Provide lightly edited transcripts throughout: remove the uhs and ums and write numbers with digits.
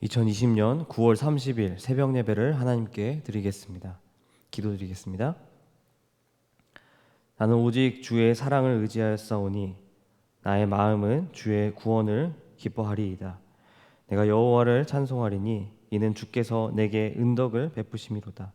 2020년 9월 30일 새벽 예배를 하나님께 드리겠습니다. 기도드리겠습니다. 나는 오직 주의 사랑을 의지하였사오니 나의 마음은 주의 구원을 기뻐하리이다. 내가 여호와를 찬송하리니 이는 주께서 내게 은덕을 베푸심이로다.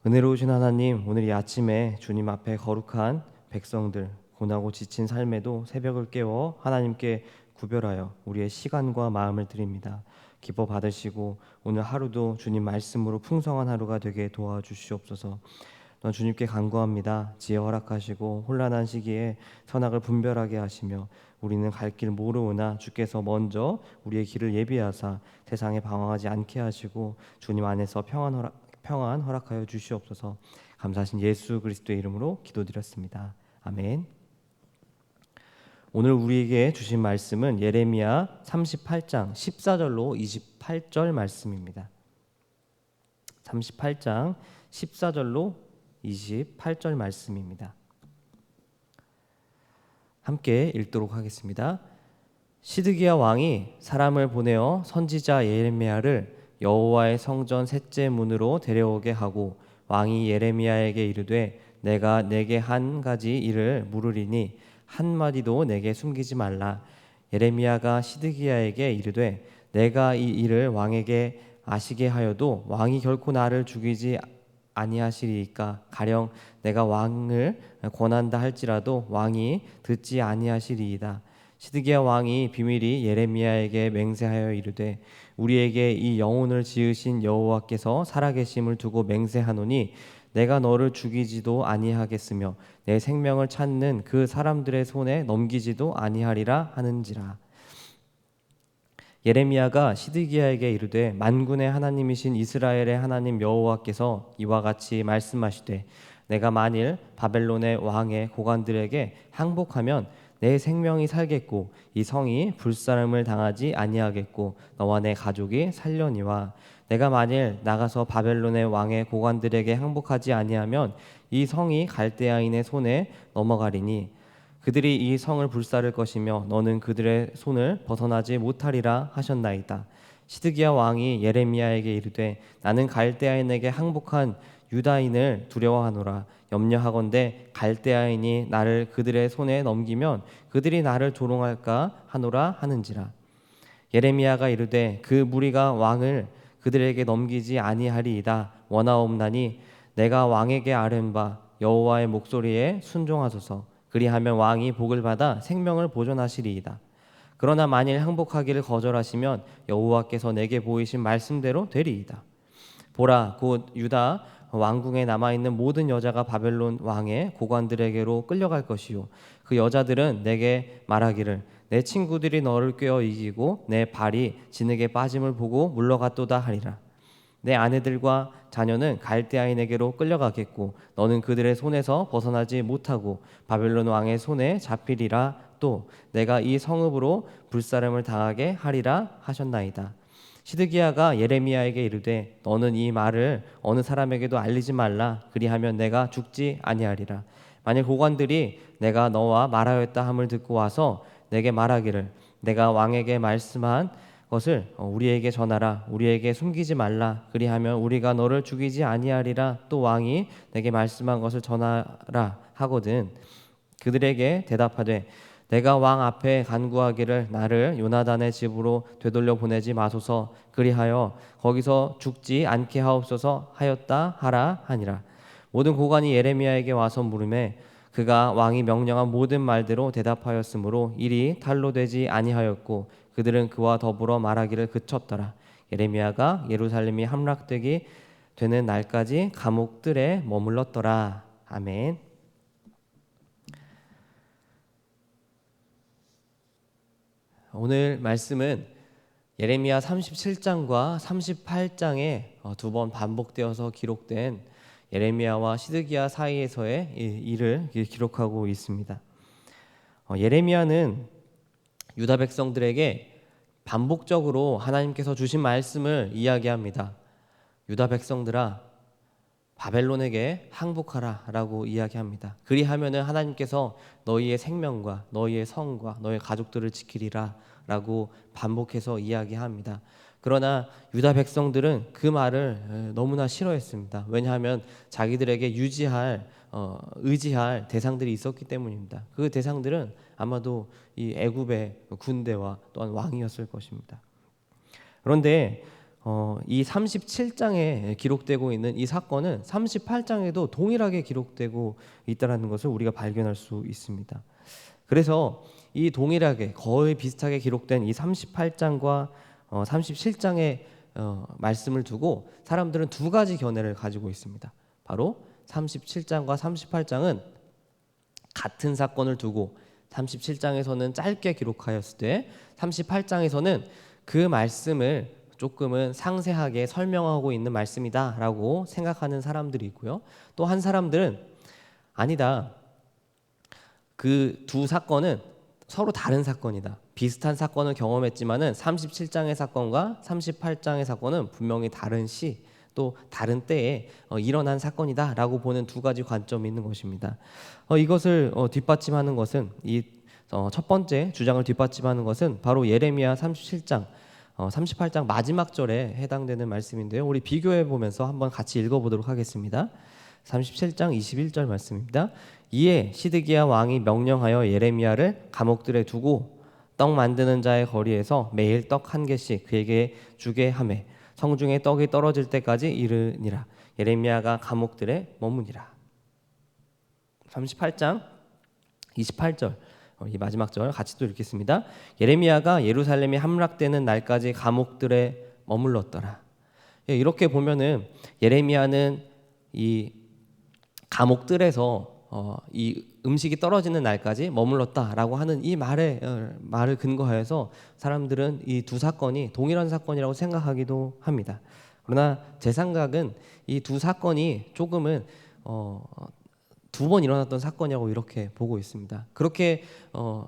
은혜로우신 하나님, 오늘 이 아침에 주님 앞에 거룩한 백성들, 고나고 지친 삶에도 새벽을 깨워 하나님께 구별하여 우리의 시간과 마음을 드립니다. 기뻐 받으시고 오늘 하루도 주님 말씀으로 풍성한 하루가 되게 도와주시옵소서. 또한 주님께 간구합니다. 지혜 허락하시고 혼란한 시기에 선악을 분별하게 하시며 우리는 갈 길 모르오나 주께서 먼저 우리의 길을 예비하사 세상에 방황하지 않게 하시고 주님 안에서 평안 허락하여 주시옵소서. 감사하신 예수 그리스도의 이름으로 기도드렸습니다. 아멘. 오늘 우리에게 주신 말씀은 예레미야 38장 14절로 28절 말씀입니다. 38장 14절로 28절 말씀입니다. 함께 읽도록 하겠습니다. 시드기야 왕이 사람을 보내어 선지자 예레미야를 여호와의 성전 셋째 문으로 데려오게 하고 왕이 예레미야에게 이르되 내가 내게 한 가지 일을 물으리니 한마디도 내게 숨기지 말라. 예레미야가 시드기야에게 이르되 내가 이 일을 왕에게 아시게 하여도 왕이 결코 나를 죽이지 아니하시리이까. 가령 내가 왕을 권한다 할지라도 왕이 듣지 아니하시리이다. 시드기야 왕이 비밀이 예레미야에게 맹세하여 이르되 우리에게 이 영혼을 지으신 여호와께서 살아계심을 두고 맹세하노니 내가 너를 죽이지도 아니하겠으며 내 생명을 찾는 그 사람들의 손에 넘기지도 아니하리라 하는지라. 예레미야가 시드기야에게 이르되 만군의 하나님이신 이스라엘의 하나님 여호와께서 이와 같이 말씀하시되 내가 만일 바벨론의 왕의 고관들에게 항복하면 내 생명이 살겠고 이 성이 불사름을 당하지 아니하겠고 너와 내 가족이 살려니와 내가 만일 나가서 바벨론의 왕의 고관들에게 항복하지 아니하면 이 성이 갈대아인의 손에 넘어가리니 그들이 이 성을 불사를 것이며 너는 그들의 손을 벗어나지 못하리라 하셨나이다. 시드기야 왕이 예레미야에게 이르되 나는 갈대아인에게 항복한 유다인을 두려워하노라. 염려하건대 갈대아인이 나를 그들의 손에 넘기면 그들이 나를 조롱할까 하노라 하는지라. 예레미야가 이르되 그 무리가 왕을 그들에게 넘기지 아니하리이다. 원하옵나니 내가 왕에게 아뢰는 바 여호와의 목소리에 순종하소서. 그리하면 왕이 복을 받아 생명을 보존하시리이다. 그러나 만일 항복하기를 거절하시면 여호와께서 내게 보이신 말씀대로 되리이다. 보라, 곧 유다 왕궁에 남아있는 모든 여자가 바벨론 왕의 고관들에게로 끌려갈 것이요 그 여자들은 내게 말하기를 내 친구들이 너를 꿰어 이기고 내 발이 진흙에 빠짐을 보고 물러갔도다 하리라. 내 아내들과 자녀는 갈대아인에게로 끌려가겠고 너는 그들의 손에서 벗어나지 못하고 바벨론 왕의 손에 잡히리라. 또 내가 이 성읍으로 불사름을 당하게 하리라 하셨나이다. 시드기야가 예레미야에게 이르되 너는 이 말을 어느 사람에게도 알리지 말라. 그리하면 내가 죽지 아니하리라. 만일 고관들이 내가 너와 말하였다 함을 듣고 와서 내게 말하기를 내가 왕에게 말씀한 것을 우리에게 전하라. 우리에게 숨기지 말라. 그리하면 우리가 너를 죽이지 아니하리라. 또 왕이 내게 말씀한 것을 전하라 하거든 그들에게 대답하되 내가 왕 앞에 간구하기를 나를 요나단의 집으로 되돌려 보내지 마소서. 그리하여 거기서 죽지 않게 하옵소서 하였다 하라 하니라. 모든 고관이 예레미야에게 와서 물으매 그가 왕이 명령한 모든 말대로 대답하였으므로 일이 탈로 되지 아니하였고 그들은 그와 더불어 말하기를 그쳤더라. 예레미야가 예루살렘이 함락되기 되는 날까지 감옥들에 머물렀더라. 아멘. 오늘 말씀은 예레미야 37장과 38장에 두 번 반복되어서 기록된 예레미야와 시드기야 사이에서의 일을 기록하고 있습니다. 예레미야는 유다 백성들에게 반복적으로 하나님께서 주신 말씀을 이야기합니다. 유다 백성들아 바벨론에게 항복하라 라고 이야기합니다. 그리하면은 하나님께서 너희의 생명과 너희의 성과 너희 가족들을 지키리라 라고 반복해서 이야기합니다. 그러나 유다 백성들은 그 말을 너무나 싫어했습니다. 왜냐하면 자기들에게 의지할 대상들이 있었기 때문입니다. 그 대상들은 아마도 이 애굽의 군대와 또한 왕이었을 것입니다. 그런데 이 37장에 기록되고 있는 이 사건은 38장에도 동일하게 기록되고 있다는 것을 우리가 발견할 수 있습니다. 그래서 이 동일하게 거의 비슷하게 기록된 이 38장과 37장의 말씀을 두고 사람들은 두 가지 견해를 가지고 있습니다. 바로 37장과 38장은 같은 사건을 두고 37장에서는 짧게 기록하였을 때 38장에서는 그 말씀을 조금은 상세하게 설명하고 있는 말씀이다라고 생각하는 사람들이 있고요. 또 한 사람들은 아니다. 그 두 사건은 서로 다른 사건이다. 비슷한 사건을 경험했지만은 37장의 사건과 38장의 사건은 분명히 다른 시, 또 다른 때에 일어난 사건이다라고 보는 두 가지 관점이 있는 것입니다. 이것을 뒷받침하는 것은 첫 번째 주장을 뒷받침하는 것은 바로 예레미야 37장, 38장 마지막 절에 해당되는 말씀인데요. 우리 비교해 보면서 한번 같이 읽어보도록 하겠습니다. 37장 21절 말씀입니다. 이에 시드기야 왕이 명령하여 예레미야를 감옥들에 두고 떡 만드는 자의 거리에서 매일 떡 한 개씩 그에게 주게 하매 성중에 떡이 떨어질 때까지 이르니라. 예레미야가 감옥들에 머무니라. 38장 28절 이 마지막 절 같이 또 읽겠습니다. 예레미야가 예루살렘이 함락되는 날까지 감옥들에 머물렀더라. 이렇게 보면은 예레미야는 이 감옥들에서 이 음식이 떨어지는 날까지 머물렀다라고 하는 이 말을 근거하여서 사람들은 이 두 사건이 동일한 사건이라고 생각하기도 합니다. 그러나 제 생각은 이 두 사건이 조금은 두 번 일어났던 사건이라고 이렇게 보고 있습니다. 그렇게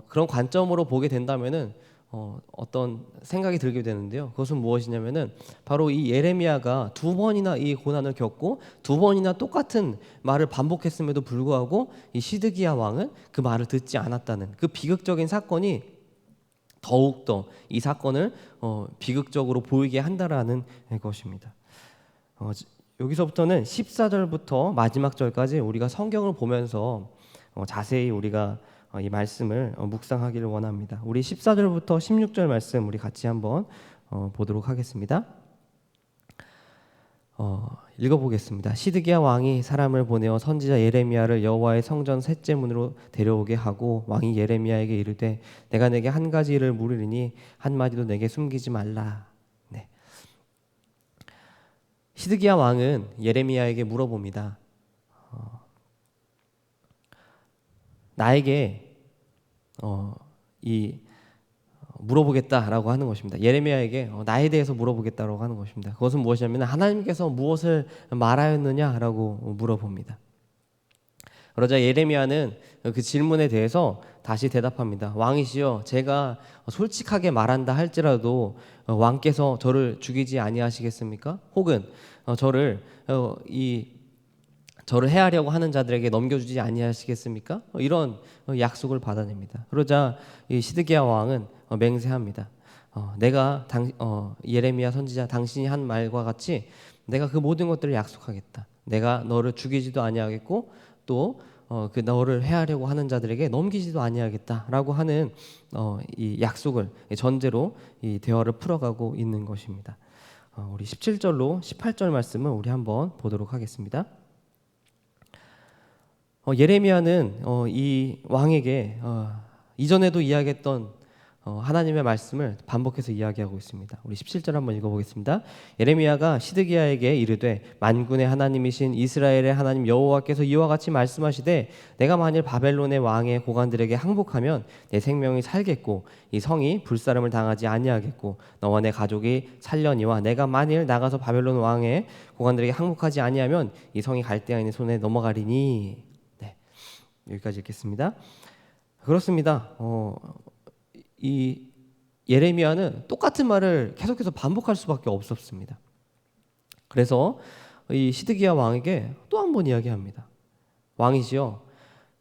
그런 관점으로 보게 된다면은 어떤 생각이 들게 되는데요. 그것은 무엇이냐면은 바로 이 예레미야가 두 번이나 이 고난을 겪고 두 번이나 똑같은 말을 반복했음에도 불구하고 이 시드기야 왕은 그 말을 듣지 않았다는 그 비극적인 사건이 더욱더 이 사건을 비극적으로 보이게 한다라는 것입니다. 여기서부터는 14절부터 마지막 절까지 우리가 성경을 보면서 자세히 우리가 이 말씀을 묵상하기를 원합니다. 우리 14절부터 16절 말씀 우리 같이 한번 보도록 하겠습니다. 읽어보겠습니다. 시드기야 왕이 사람을 보내어 선지자 예레미야를 여호와의 성전 셋째 문으로 데려오게 하고 왕이 예레미야에게 이르되 내가 내게 한 가지 일을 물으리니 한마디도 내게 숨기지 말라. 네. 시드기야 왕은 예레미야에게 물어봅니다. 나에게 물어보겠다라고 하는 것입니다. 예레미야에게 나에 대해서 물어보겠다라고 하는 것입니다. 그것은 무엇이냐면 하나님께서 무엇을 말하였느냐라고 물어봅니다. 그러자 예레미야는 그 질문에 대해서 다시 대답합니다. 왕이시여, 제가 솔직하게 말한다 할지라도 왕께서 저를 죽이지 아니하시겠습니까? 혹은 저를 해하려고 하는 자들에게 넘겨주지 아니하시겠습니까? 이런 약속을 받아냅니다. 그러자 이 시드기야 왕은 맹세합니다. 내가 예레미야 선지자 당신이 한 말과 같이 내가 그 모든 것들을 약속하겠다. 내가 너를 죽이지도 아니하겠고 또 그 너를 해하려고 하는 자들에게 넘기지도 아니하겠다라고 하는 이 약속을 전제로 이 대화를 풀어가고 있는 것입니다. 우리 17절로 18절 말씀을 우리 한번 보도록 하겠습니다. 예레미야는 이 왕에게 이전에도 이야기했던 하나님의 말씀을 반복해서 이야기하고 있습니다. 우리 17절 한번 읽어보겠습니다. 예레미야가 시드기야에게 이르되 만군의 하나님이신 이스라엘의 하나님 여호와께서 이와 같이 말씀하시되 내가 만일 바벨론의 왕의 고관들에게 항복하면 내 생명이 살겠고 이 성이 불사름을 당하지 아니하겠고 너와 내 가족이 살려니와 내가 만일 나가서 바벨론 왕의 고관들에게 항복하지 아니하면 이 성이 갈대아인의 손에 넘어가리니. 네, 여기까지 읽겠습니다. 그렇습니다. 이 예레미야는 똑같은 말을 계속해서 반복할 수밖에 없었습니다. 그래서 이 시드기야 왕에게 또 한 번 이야기합니다. 왕이시여,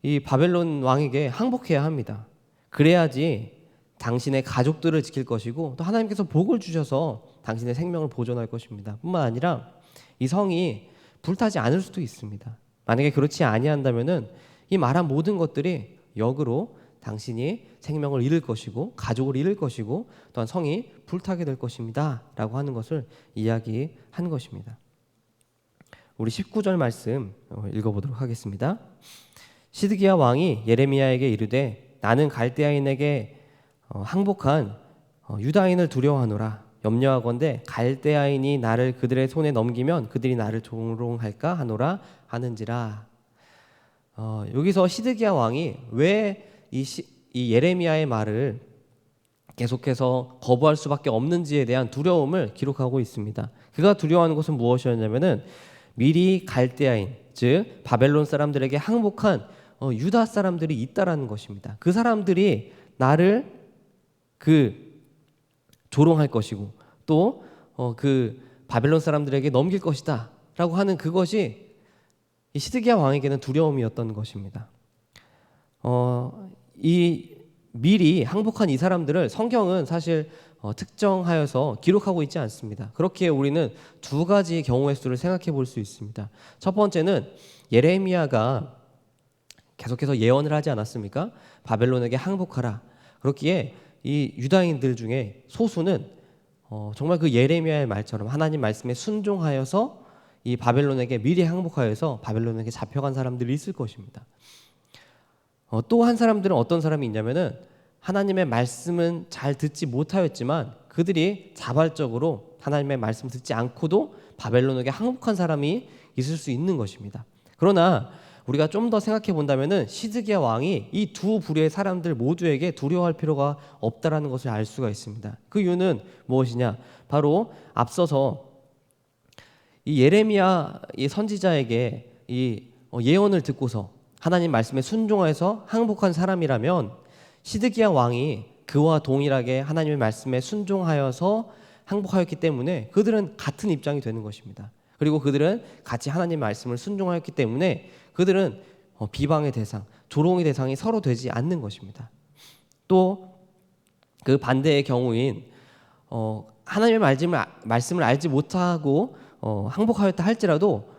이 바벨론 왕에게 항복해야 합니다. 그래야지 당신의 가족들을 지킬 것이고 또 하나님께서 복을 주셔서 당신의 생명을 보존할 것입니다. 뿐만 아니라 이 성이 불타지 않을 수도 있습니다. 만약에 그렇지 아니한다면은 이 말한 모든 것들이 역으로 당신이 생명을 잃을 것이고 가족을 잃을 것이고 또한 성이 불타게 될 것입니다 라고 하는 것을 이야기한 것입니다. 우리 19절 말씀 읽어보도록 하겠습니다. 시드기야 왕이 예레미야에게 이르되 나는 갈대아인에게 항복한 유다인을 두려워하노라. 염려하건대 갈대아인이 나를 그들의 손에 넘기면 그들이 나를 조롱할까 하노라 하는지라. 여기서 시드기야 왕이 왜 이 예레미야의 말을 계속해서 거부할 수밖에 없는지에 대한 두려움을 기록하고 있습니다. 그가 두려워하는 것은 무엇이었냐면은 미리 갈대아인, 즉 바벨론 사람들에게 항복한 유다 사람들이 있다라는 것입니다. 그 사람들이 나를 조롱할 것이고 또 그 바벨론 사람들에게 넘길 것이다 라고 하는 그것이 이 시드기야 왕에게는 두려움이었던 것입니다. 이 미리 항복한 이 사람들을 성경은 사실 특정하여서 기록하고 있지 않습니다. 그렇기에 우리는 두 가지 경우의 수를 생각해 볼 수 있습니다. 첫 번째는 예레미야가 계속해서 예언을 하지 않았습니까? 바벨론에게 항복하라. 그렇기에 이 유다인들 중에 소수는 정말 그 예레미야의 말처럼 하나님 말씀에 순종하여서 이 바벨론에게 미리 항복하여서 바벨론에게 잡혀간 사람들이 있을 것입니다. 또 한 사람들은 어떤 사람이 있냐면은 하나님의 말씀은 잘 듣지 못하였지만 그들이 자발적으로 하나님의 말씀을 듣지 않고도 바벨론에게 항복한 사람이 있을 수 있는 것입니다. 그러나 우리가 좀 더 생각해 본다면은 시드기야 왕이 이 두 부류의 사람들 모두에게 두려워할 필요가 없다라는 것을 알 수가 있습니다. 그 이유는 무엇이냐? 바로 앞서서 이 예레미야 이 선지자에게 이 예언을 듣고서 하나님 말씀에 순종해서 항복한 사람이라면 시드기야 왕이 그와 동일하게 하나님의 말씀에 순종하여서 항복하였기 때문에 그들은 같은 입장이 되는 것입니다. 그리고 그들은 같이 하나님 말씀을 순종하였기 때문에 그들은 비방의 대상, 조롱의 대상이 서로 되지 않는 것입니다. 또 그 반대의 경우인 하나님의 말씀을 알지 못하고 항복하였다 할지라도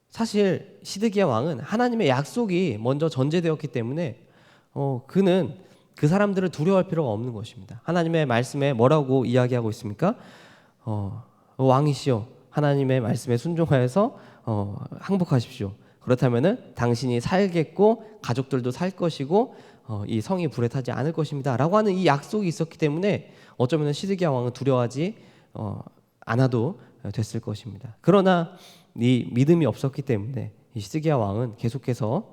사실 시드기야 왕은 하나님의 약속이 먼저 전제되었기 때문에 그는 그 사람들을 두려워할 필요가 없는 것입니다. 하나님의 말씀에 뭐라고 이야기하고 있습니까? 왕이시여 하나님의 말씀에 순종하여서 항복하십시오. 그렇다면은 당신이 살겠고 가족들도 살 것이고 이 성이 불에 타지 않을 것입니다 라고 하는 이 약속이 있었기 때문에 어쩌면 시드기야 왕은 두려워하지 않아도 됐을 것입니다. 그러나 이 믿음이 없었기 때문에 이 시드기야 왕은 계속해서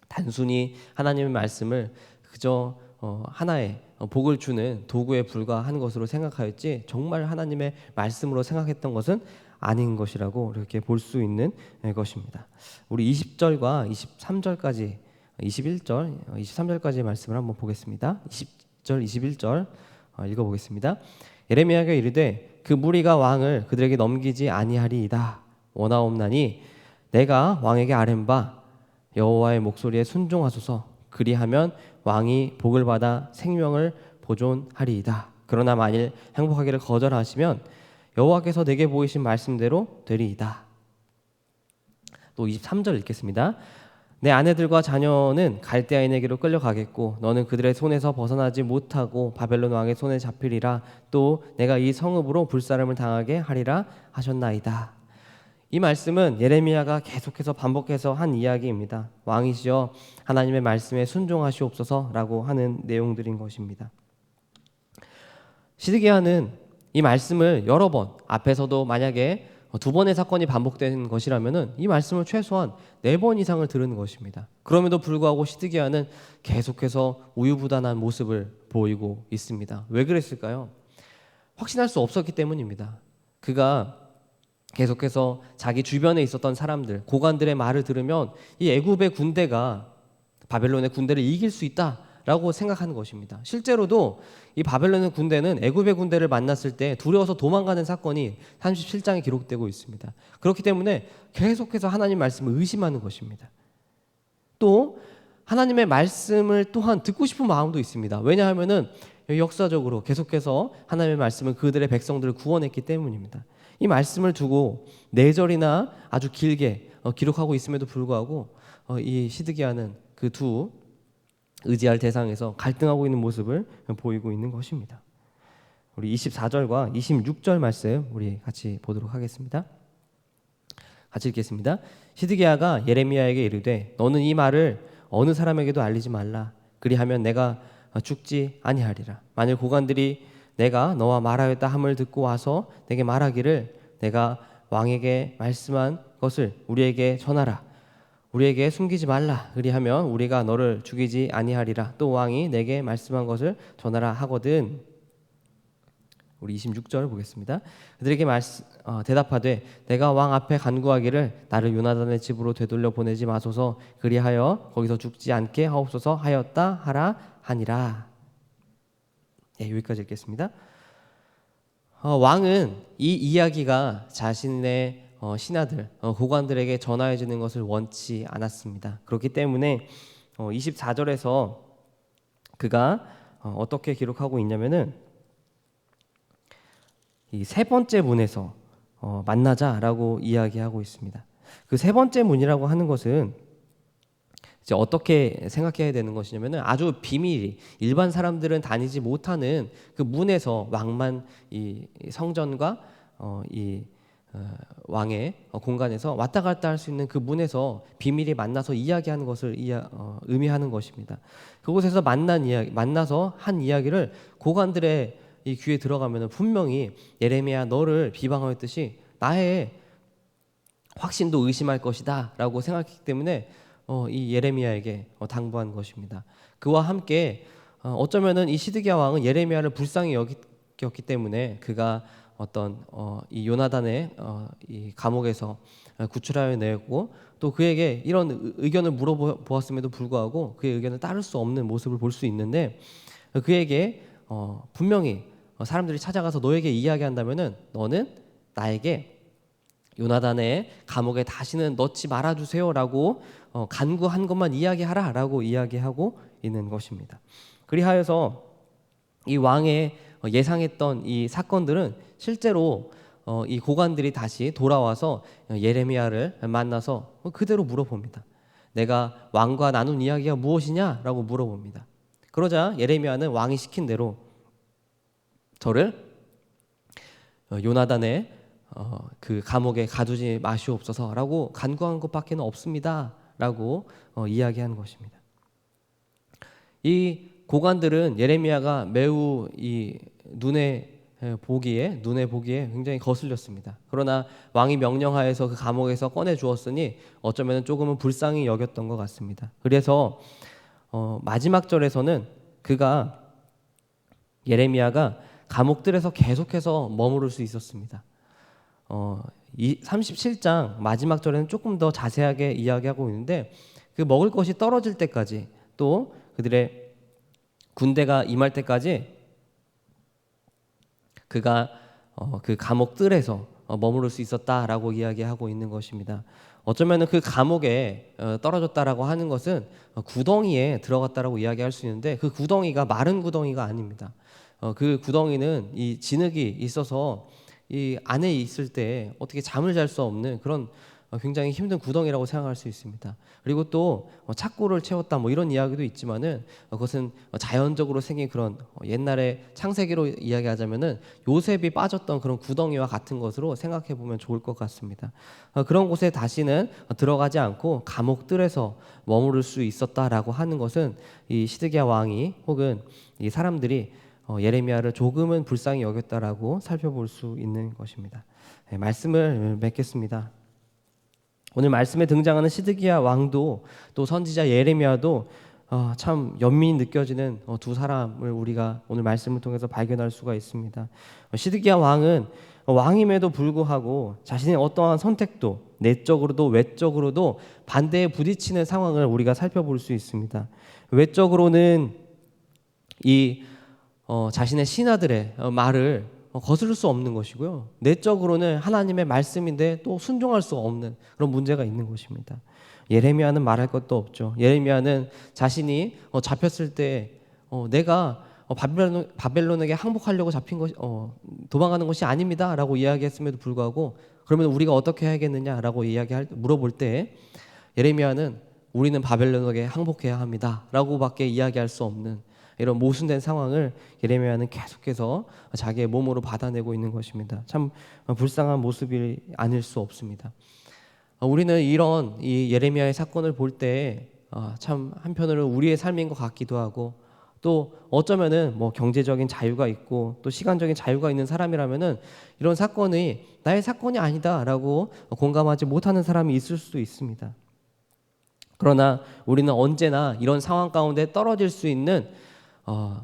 단순히 하나님의 말씀을 그저 하나의 복을 주는 도구에 불과한 것으로 생각하였지 정말 하나님의 말씀으로 생각했던 것은 아닌 것이라고 이렇게 볼 수 있는 것입니다. 우리 20절과 23절까지 21절, 23절까지의 말씀을 한번 보겠습니다. 20절, 21절 읽어보겠습니다. 예레미야가 이르되 그 무리가 왕을 그들에게 넘기지 아니하리이다. 원하옵나니 내가 왕에게 아뢰는 바 여호와의 목소리에 순종하소서. 그리하면 왕이 복을 받아 생명을 보존하리이다. 그러나 만일 행복하기를 거절하시면 여호와께서 내게 보이신 말씀대로 되리이다. 또 23절 읽겠습니다. 내 아내들과 자녀는 갈대아인에게로 끌려가겠고 너는 그들의 손에서 벗어나지 못하고 바벨론 왕의 손에 잡히리라. 또 내가 이 성읍으로 불사름을 당하게 하리라 하셨나이다. 이 말씀은 예레미야가 계속해서 반복해서 한 이야기입니다. 왕이시여 하나님의 말씀에 순종하시옵소서라고 하는 내용들인 것입니다. 시드기야는 이 말씀을 여러 번, 앞에서도 만약에 두 번의 사건이 반복되는 것이라면은 이 말씀을 최소한 4번 이상을 들은 것입니다. 그럼에도 불구하고 시드기야는 계속해서 우유부단한 모습을 보이고 있습니다. 왜 그랬을까요? 확신할 수 없었기 때문입니다. 그가 계속해서 자기 주변에 있었던 사람들, 고관들의 말을 들으면 이 애굽의 군대가 바벨론의 군대를 이길 수 있다라고 생각하는 것입니다. 실제로도 이 바벨론의 군대는 애굽의 군대를 만났을 때 두려워서 도망가는 사건이 37장에 기록되고 있습니다. 그렇기 때문에 계속해서 하나님 말씀을 의심하는 것입니다. 또 하나님의 말씀을 또한 듣고 싶은 마음도 있습니다. 왜냐하면은 역사적으로 계속해서 하나님의 말씀은 그들의 백성들을 구원했기 때문입니다. 이 말씀을 두고 4절이나 아주 길게 기록하고 있음에도 불구하고 이 시드기야는 그 두 의지할 대상에서 갈등하고 있는 모습을 보이고 있는 것입니다. 우리 24절과 26절 말씀 우리 같이 보도록 하겠습니다. 같이 읽겠습니다. 시드기야가 예레미야에게 이르되 너는 이 말을 어느 사람에게도 알리지 말라. 그리하면 내가 죽지 아니하리라. 만일 고관들이 내가 너와 말하였다 함을 듣고 와서 내게 말하기를 내가 왕에게 말씀한 것을 우리에게 전하라. 우리에게 숨기지 말라. 그리하면 우리가 너를 죽이지 아니하리라. 또 왕이 내게 말씀한 것을 전하라 하거든. 우리 26절 보겠습니다. 그들에게 대답하되 내가 왕 앞에 간구하기를 나를 요나단의 집으로 되돌려 보내지 마소서. 그리하여 거기서 죽지 않게 하옵소서 하였다 하라 하니라. 여기까지 읽겠습니다. 왕은 이 이야기가 자신의 신하들, 고관들에게 전하해 주는 것을 원치 않았습니다. 그렇기 때문에 24절에서 그가 어떻게 기록하고 있냐면은 이 세 번째 문에서 만나자라고 이야기하고 있습니다. 그 세 번째 문이라고 하는 것은 이제 어떻게 생각해야 되는 것이냐면은 아주 비밀이 일반 사람들은 다니지 못하는 그 문에서 왕만 이 성전과 왕의 공간에서 왔다 갔다 할 수 있는 그 문에서 비밀이 만나서 이야기하는 것을 의미하는 것입니다. 그곳에서 만나서 한 이야기를 고관들의 이 귀에 들어가면 분명히 예레미야 너를 비방하였듯이 나의 확신도 의심할 것이다 라고 생각했기 때문에 이 예레미야에게 당부한 것입니다. 그와 함께 어쩌면은 이 시드기야 왕은 예레미야를 불쌍히 여겼기 때문에 그가 어떤 이 요나단의 이 감옥에서 구출하여 내고 또 그에게 이런 의견을 물어보았음에도 불구하고 그의 의견을 따를 수 없는 모습을 볼 수 있는데 그에게 분명히 사람들이 찾아가서 너에게 이야기한다면은 너는 나에게 요나단의 감옥에 다시는 넣지 말아주세요라고 간구한 것만 이야기하라라고 이야기하고 있는 것입니다. 그리하여서 이 왕의 예상했던 이 사건들은 실제로 이 고관들이 다시 돌아와서 예레미야를 만나서 그대로 물어봅니다. 내가 왕과 나눈 이야기가 무엇이냐라고 물어봅니다. 그러자 예레미야는 왕이 시킨 대로 저를 요나단의 그 감옥에 가두지 마시옵소서라고 간구한 것밖에 없습니다라고 이야기한 것입니다. 이 고관들은 예레미야가 매우 이 눈에 보기에 굉장히 거슬렸습니다. 그러나 왕이 명령하여서 그 감옥에서 꺼내 주었으니 어쩌면 조금은 불쌍히 여겼던 것 같습니다. 그래서 마지막 절에서는 예레미야가 감옥들에서 계속해서 머무를 수 있었습니다. 이 37장 마지막 절에는 조금 더 자세하게 이야기하고 있는데 그 먹을 것이 떨어질 때까지 또 그들의 군대가 임할 때까지 그가 그 감옥들에서 머무를 수 있었다라고 이야기하고 있는 것입니다. 어쩌면 그 감옥에 떨어졌다라고 하는 것은 구덩이에 들어갔다라고 이야기할 수 있는데 그 구덩이가 마른 구덩이가 아닙니다. 그 구덩이는 이 진흙이 있어서 이 안에 있을 때 어떻게 잠을 잘 수 없는 그런 굉장히 힘든 구덩이라고 생각할 수 있습니다. 그리고 또 착고를 채웠다 뭐 이런 이야기도 있지만은 그것은 자연적으로 생긴 그런 옛날에 창세기로 이야기하자면은 요셉이 빠졌던 그런 구덩이와 같은 것으로 생각해 보면 좋을 것 같습니다. 그런 곳에 다시는 들어가지 않고 감옥들에서 머무를 수 있었다라고 하는 것은 이 시드기야 왕이 혹은 이 사람들이 예레미야를 조금은 불쌍히 여겼다라고 살펴볼 수 있는 것입니다. 말씀을 맺겠습니다. 오늘 말씀에 등장하는 시드기야 왕도 또 선지자 예레미야도 참 연민이 느껴지는 두 사람을 우리가 오늘 말씀을 통해서 발견할 수가 있습니다. 시드기야 왕은 왕임에도 불구하고 자신의 어떠한 선택도 내적으로도 외적으로도 반대에 부딪히는 상황을 우리가 살펴볼 수 있습니다. 외적으로는 이 자신의 신하들의 말을 거스를 수 없는 것이고요. 내적으로는 하나님의 말씀인데 또 순종할 수 없는 그런 문제가 있는 것입니다. 예레미야는 말할 것도 없죠. 예레미야는 자신이 잡혔을 때 내가 바벨론에게 항복하려고 잡힌 것이 도망가는 것이 아닙니다라고 이야기했음에도 불구하고 그러면 우리가 어떻게 해야겠느냐라고 물어볼 때 예레미야는 우리는 바벨론에게 항복해야 합니다라고밖에 이야기할 수 없는 이런 모순된 상황을 예레미야는 계속해서 자기의 몸으로 받아내고 있는 것입니다. 참 불쌍한 모습이 아닐 수 없습니다. 우리는 이런 이 예레미야의 사건을 볼 때 참 한편으로 우리의 삶인 것 같기도 하고 또 어쩌면은 뭐 경제적인 자유가 있고 또 시간적인 자유가 있는 사람이라면은 이런 사건이 나의 사건이 아니다라고 공감하지 못하는 사람이 있을 수도 있습니다. 그러나 우리는 언제나 이런 상황 가운데 떨어질 수 있는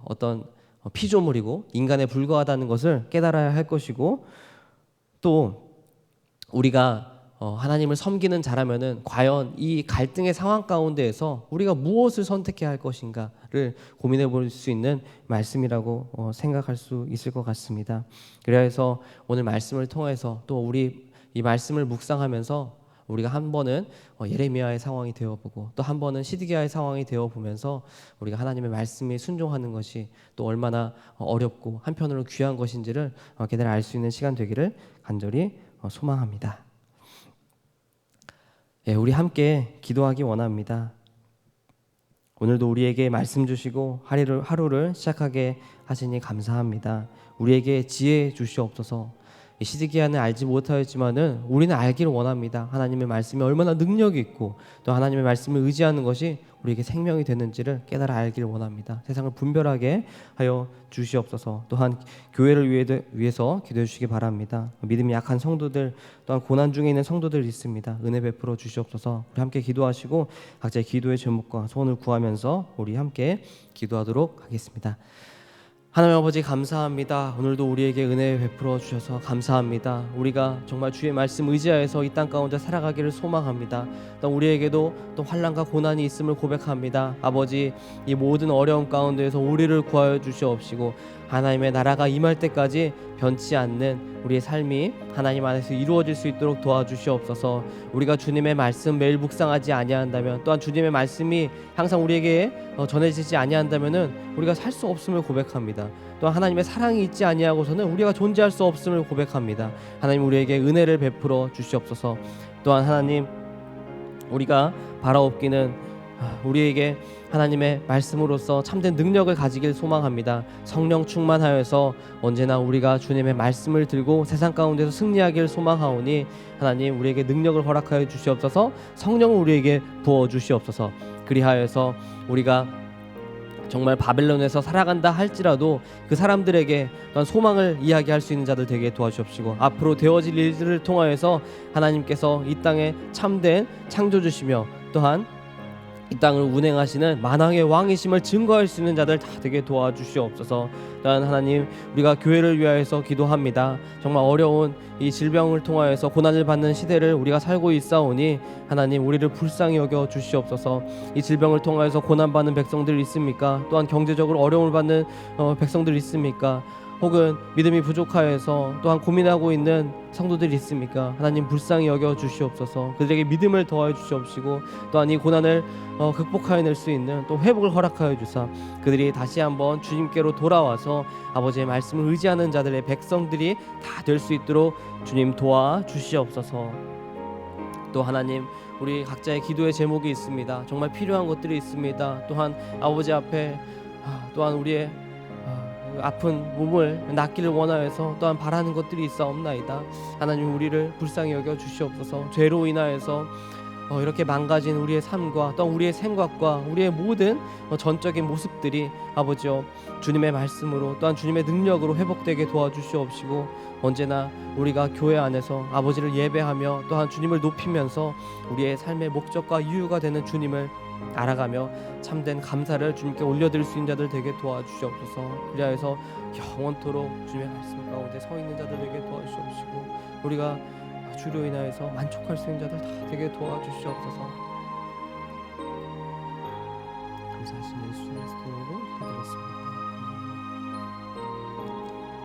어떤 피조물이고 인간에 불과하다는 것을 깨달아야 할 것이고 또 우리가 하나님을 섬기는 자라면은 과연 이 갈등의 상황 가운데에서 우리가 무엇을 선택해야 할 것인가를 고민해 볼 수 있는 말씀이라고 생각할 수 있을 것 같습니다. 그래서 오늘 말씀을 통해서 또 우리 이 말씀을 묵상하면서 우리가 한 번은 예레미야의 상황이 되어보고 또 한 번은 시드기야의 상황이 되어보면서 우리가 하나님의 말씀에 순종하는 것이 또 얼마나 어렵고 한편으로 귀한 것인지를 깨달아 알 수 있는 시간 되기를 간절히 소망합니다. 예, 우리 함께 기도하기 원합니다. 오늘도 우리에게 말씀 주시고 하루를 시작하게 하시니 감사합니다. 우리에게 지혜 주시옵소서. 시드기야는 알지 못하였지만은 우리는 알기를 원합니다. 하나님의 말씀이 얼마나 능력이 있고 또 하나님의 말씀을 의지하는 것이 우리에게 생명이 되는지를 깨달아 알기를 원합니다. 세상을 분별하게 하여 주시옵소서. 또한 교회를 위해서 기도해 주시기 바랍니다. 믿음이 약한 성도들 또한 고난 중에 있는 성도들 있습니다. 은혜 베풀어 주시옵소서. 우리 함께 기도하시고 각자의 기도의 제목과 소원을 구하면서 우리 함께 기도하도록 하겠습니다. 하나님 아버지 감사합니다. 오늘도 우리에게 은혜 베풀어 주셔서 감사합니다. 우리가 정말 주의 말씀 의지하여서 이 땅 가운데 살아가기를 소망합니다. 또 우리에게도 또 환난과 고난이 있음을 고백합니다. 아버지 이 모든 어려움 가운데에서 우리를 구하여 주시옵시고 하나님의 나라가 임할 때까지 변치 않는 우리의 삶이 하나님 안에서 이루어질 수 있도록 도와주시옵소서. 우리가 주님의 말씀 매일 묵상하지 아니한다면 또한 주님의 말씀이 항상 우리에게 전해지지 아니한다면은 우리가 살 수 없음을 고백합니다. 또한 하나님의 사랑이 있지 아니하고서는 우리가 존재할 수 없음을 고백합니다. 하나님 우리에게 은혜를 베풀어 주시옵소서. 또한 하나님 우리가 바라옵기는 우리에게 하나님의 말씀으로서 참된 능력을 가지길 소망합니다. 성령 충만하여서 언제나 우리가 주님의 말씀을 들고 세상 가운데서 승리하길 소망하오니 하나님 우리에게 능력을 허락하여 주시옵소서. 성령을 우리에게 부어 주시옵소서. 그리하여서 우리가 정말 바벨론에서 살아간다 할지라도 그 사람들에게 또한 소망을 이야기할 수 있는 자들 되게 도와주시옵시고 앞으로 되어질 일들을 통하여서 하나님께서 이 땅에 참된 창조주시며 또한 이 땅을 운행하시는 만왕의 왕이심을 증거할 수 있는 자들 다 되게 도와주시옵소서. 또한 하나님 우리가 교회를 위하여서 기도합니다. 정말 어려운 이 질병을 통하여서 고난을 받는 시대를 우리가 살고 있사오니 하나님 우리를 불쌍히 여겨 주시옵소서. 이 질병을 통하여서 고난받는 백성들 있습니까? 또한 경제적으로 어려움을 받는 백성들 있습니까? 혹은 믿음이 부족하여서 또한 고민하고 있는 성도들이 있습니까? 하나님 불쌍히 여겨 주시옵소서. 그들에게 믿음을 더하여 주시옵시고 또한 이 고난을 극복하여낼 수 있는 또 회복을 허락하여 주사 그들이 다시 한번 주님께로 돌아와서 아버지의 말씀을 의지하는 자들의 백성들이 다 될 수 있도록 주님 도와 주시옵소서. 또 하나님 우리 각자의 기도의 제목이 있습니다. 정말 필요한 것들이 있습니다. 또한 아버지 앞에 또한 우리의 아픈 몸을 낫기를 원하여서 또한 바라는 것들이 있사옵나이다. 하나님 우리를 불쌍히 여겨 주시옵소서. 죄로 인하여서 이렇게 망가진 우리의 삶과 또 우리의 생각과 우리의 모든 전적인 모습들이 아버지여 주님의 말씀으로 또한 주님의 능력으로 회복되게 도와주시옵시고 언제나 우리가 교회 안에서 아버지를 예배하며 또한 주님을 높이면서 우리의 삶의 목적과 이유가 되는 주님을 알아가며 참된 감사를 주님께 올려드릴 수 있는 자들 되게 도와주시옵소서. 그리하여서 영원토록 주님의 말씀 가운데 서 있는 자들 되게 도와주시옵시고 우리가 주로 인하여서 만족할 수 있는 자들 다 되게 도와주시옵소서. 감사하신 예수 그리스도로 기도드렸습니다.